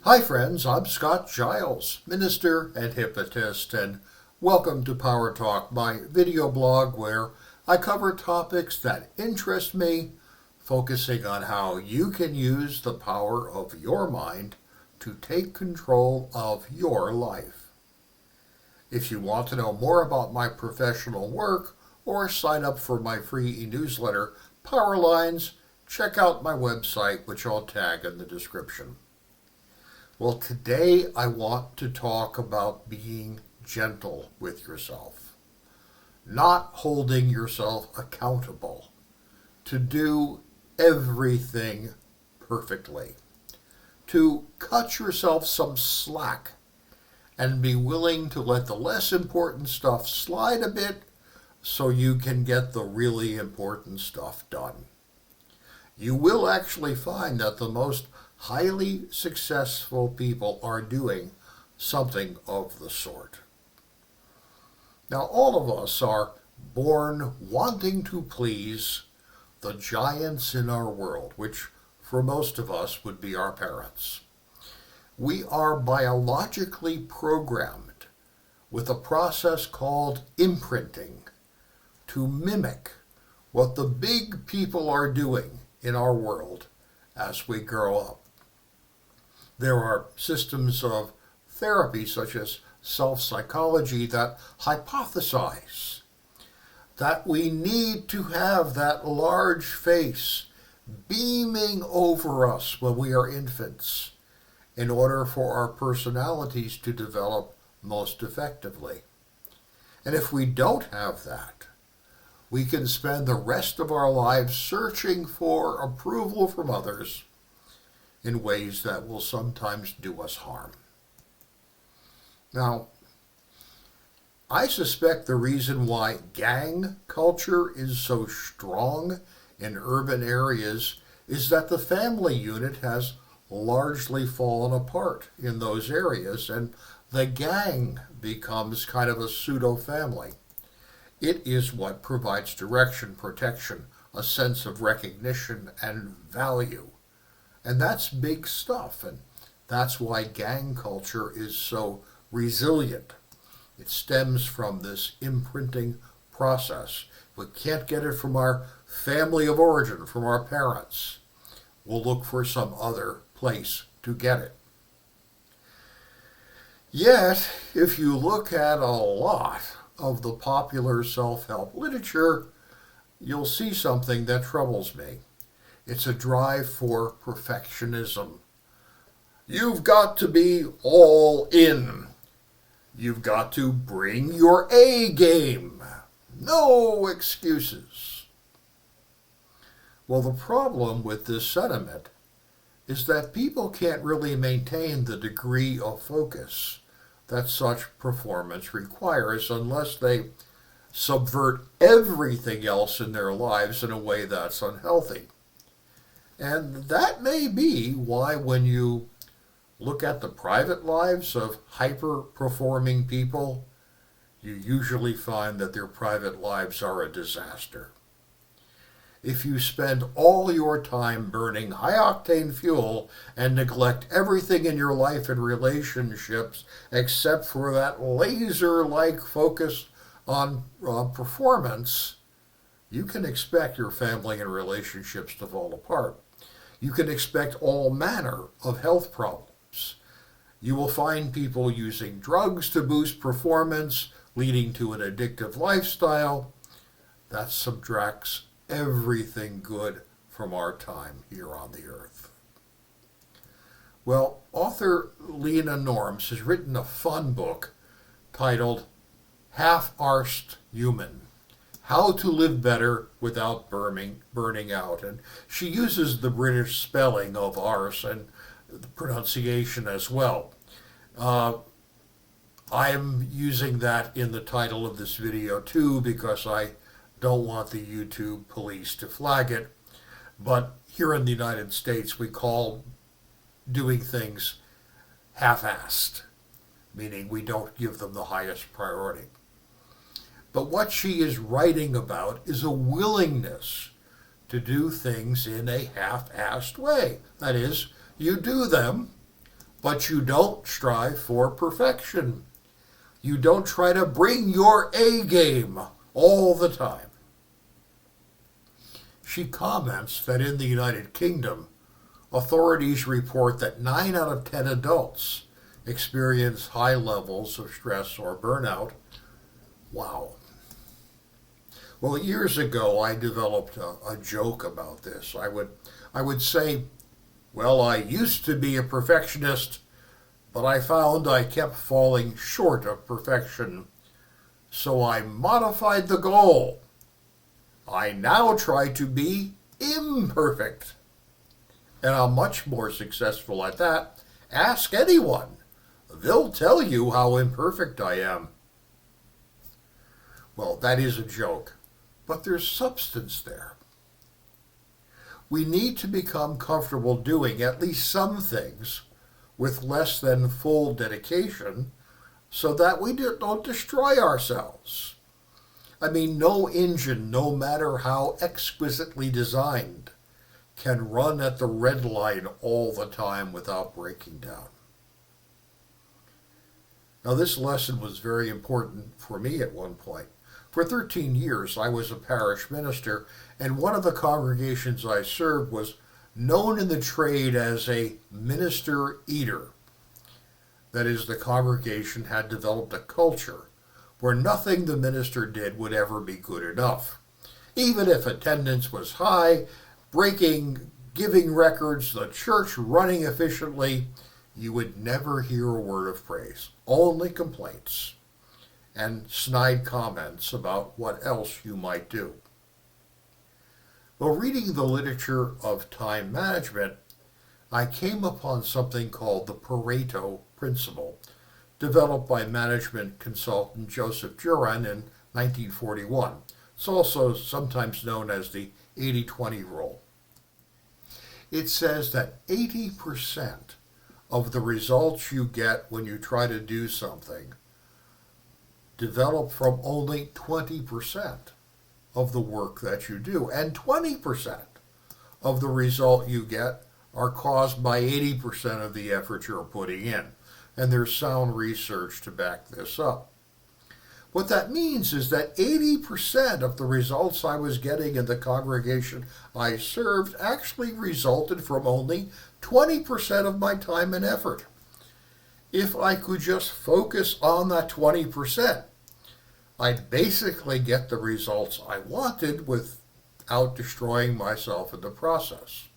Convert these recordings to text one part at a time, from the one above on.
Hi friends, I'm Scott Giles, minister and hypnotist, and welcome to Power Talk, my video blog where I cover topics that interest me, focusing on how you can use the power of your mind to take control of your life. If you want to know more about my professional work or sign up for my free e-newsletter, Power Lines, check out my website, which I'll tag in the description. Well, today I want to talk about being gentle with yourself, not holding yourself accountable to do everything perfectly, to cut yourself some slack and be willing to let the less important stuff slide a bit so you can get the really important stuff done. You will actually find that the most highly successful people are doing something of the sort. Now, all of us are born wanting to please the giants in our world, which for most of us would be our parents. We are biologically programmed with a process called imprinting to mimic what the big people are doing in our world as we grow up. There are systems of therapy such as self-psychology that hypothesize that we need to have that large face beaming over us when we are infants in order for our personalities to develop most effectively. And if we don't have that, we can spend the rest of our lives searching for approval from others in ways that will sometimes do us harm. Now, I suspect the reason why gang culture is so strong in urban areas is that the family unit has largely fallen apart in those areas, and the gang becomes kind of a pseudo-family. It is what provides direction, protection, a sense of recognition and value. And that's big stuff, and that's why gang culture is so resilient. It stems from this imprinting process. We can't get it from our family of origin, from our parents. We'll look for some other place to get it. Yet, if you look at a lot of the popular self-help literature, you'll see something that troubles me. It's a drive for perfectionism. You've got to be all in. You've got to bring your A game. No excuses. Well, the problem with this sentiment is that people can't really maintain the degree of focus that such performance requires unless they subvert everything else in their lives in a way that's unhealthy. And that may be why when you look at the private lives of hyper-performing people, you usually find that their private lives are a disaster. If you spend all your time burning high-octane fuel and neglect everything in your life and relationships except for that laser-like focus on performance, you can expect your family and relationships to fall apart. You can expect all manner of health problems. You will find people using drugs to boost performance, leading to an addictive lifestyle. That subtracts everything good from our time here on the earth. Well, author Lena Norms has written a fun book titled Half-Arsed Human: How to Live Better Without Burning Out. And she uses the British spelling of arse and the pronunciation as well. I'm using that in the title of this video too because I don't want the YouTube police to flag it. But here in the United States, we call doing things half-assed, meaning we don't give them the highest priority. But what she is writing about is a willingness to do things in a half-assed way. That is, you do them, but you don't strive for perfection. You don't try to bring your A game all the time. She comments that in the United Kingdom, authorities report that 9 out of 10 adults experience high levels of stress or burnout. Wow. Well, years ago, I developed a joke about this. I would say, well, I used to be a perfectionist, but I found I kept falling short of perfection, so I modified the goal. I now try to be imperfect, and I'm much more successful at that. Ask anyone. They'll tell you how imperfect I am. Well, that is a joke, but there's substance there. We need to become comfortable doing at least some things with less than full dedication so that we don't destroy ourselves. I mean, no engine, no matter how exquisitely designed, can run at the red line all the time without breaking down. Now, this lesson was very important for me at one point. For 13 years, I was a parish minister, and one of the congregations I served was known in the trade as a minister eater. That is, the congregation had developed a culture where nothing the minister did would ever be good enough. Even if attendance was high, giving records, the church running efficiently, you would never hear a word of praise, only complaints and snide comments about what else you might do. Well, reading the literature of time management, I came upon something called the Pareto principle, developed by management consultant Joseph Juran in 1941. It's also sometimes known as the 80-20 rule. It says that 80% of the results you get when you try to do something develop from only 20% of the work that you do, and 20% of the result you get are caused by 80% of the effort you're putting in. And there's sound research to back this up. What that means is that 80% of the results I was getting in the congregation I served actually resulted from only 20% of my time and effort. If I could just focus on that 20%, I'd basically get the results I wanted without destroying myself in the process.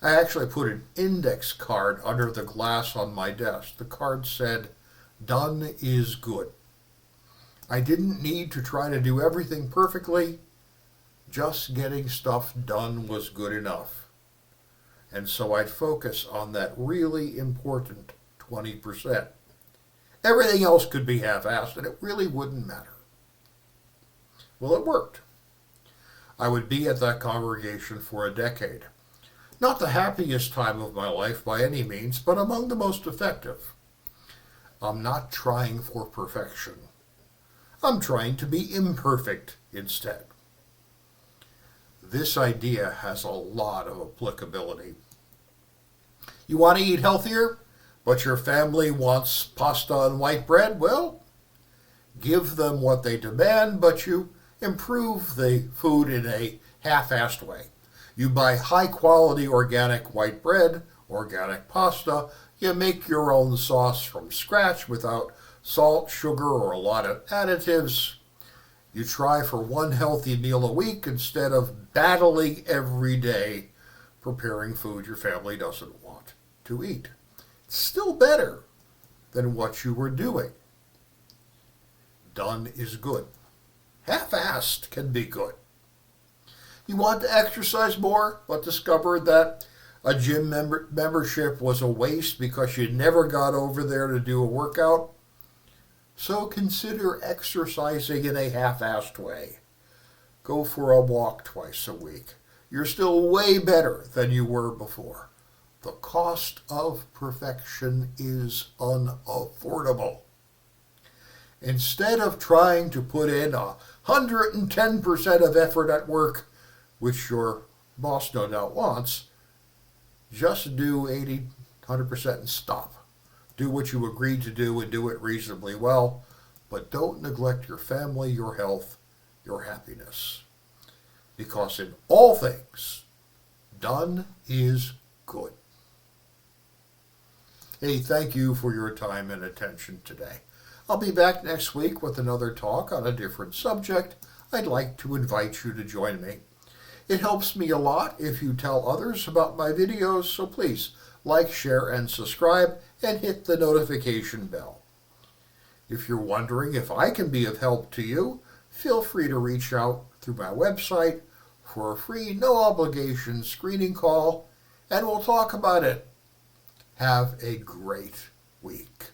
I actually put an index card under the glass on my desk. The card said, "Done is good." I didn't need to try to do everything perfectly. Just getting stuff done was good enough. And so I'd focus on that really important 20%. Everything else could be half-assed, and it really wouldn't matter. Well, it worked. I would be at that congregation for a decade. Not the happiest time of my life by any means, but among the most effective. I'm not trying for perfection. I'm trying to be imperfect instead. This idea has a lot of applicability. You want to eat healthier, but your family wants pasta and white bread? Well, give them what they demand, but you improve the food in a half-assed way. You buy high-quality organic white bread, organic pasta. You make your own sauce from scratch without salt, sugar, or a lot of additives. You try for one healthy meal a week instead of battling every day preparing food your family doesn't want to eat. It's still better than what you were doing. Done is good. Half-assed can be good. You want to exercise more, but discovered that a gym membership was a waste because you never got over there to do a workout? So consider exercising in a half-assed way. Go for a walk twice a week. You're still way better than you were before. The cost of perfection is unaffordable. Instead of trying to put in 110% of effort at work, which your boss no doubt wants, just do 80, 100% and stop. Do what you agreed to do and do it reasonably well, but don't neglect your family, your health, your happiness. Because in all things, done is good. Hey, thank you for your time and attention today. I'll be back next week with another talk on a different subject. I'd like to invite you to join me. It helps me a lot if you tell others about my videos, so please like, share, and subscribe, and hit the notification bell. If you're wondering if I can be of help to you, feel free to reach out through my website for a free, no-obligation screening call, and we'll talk about it. Have a great week.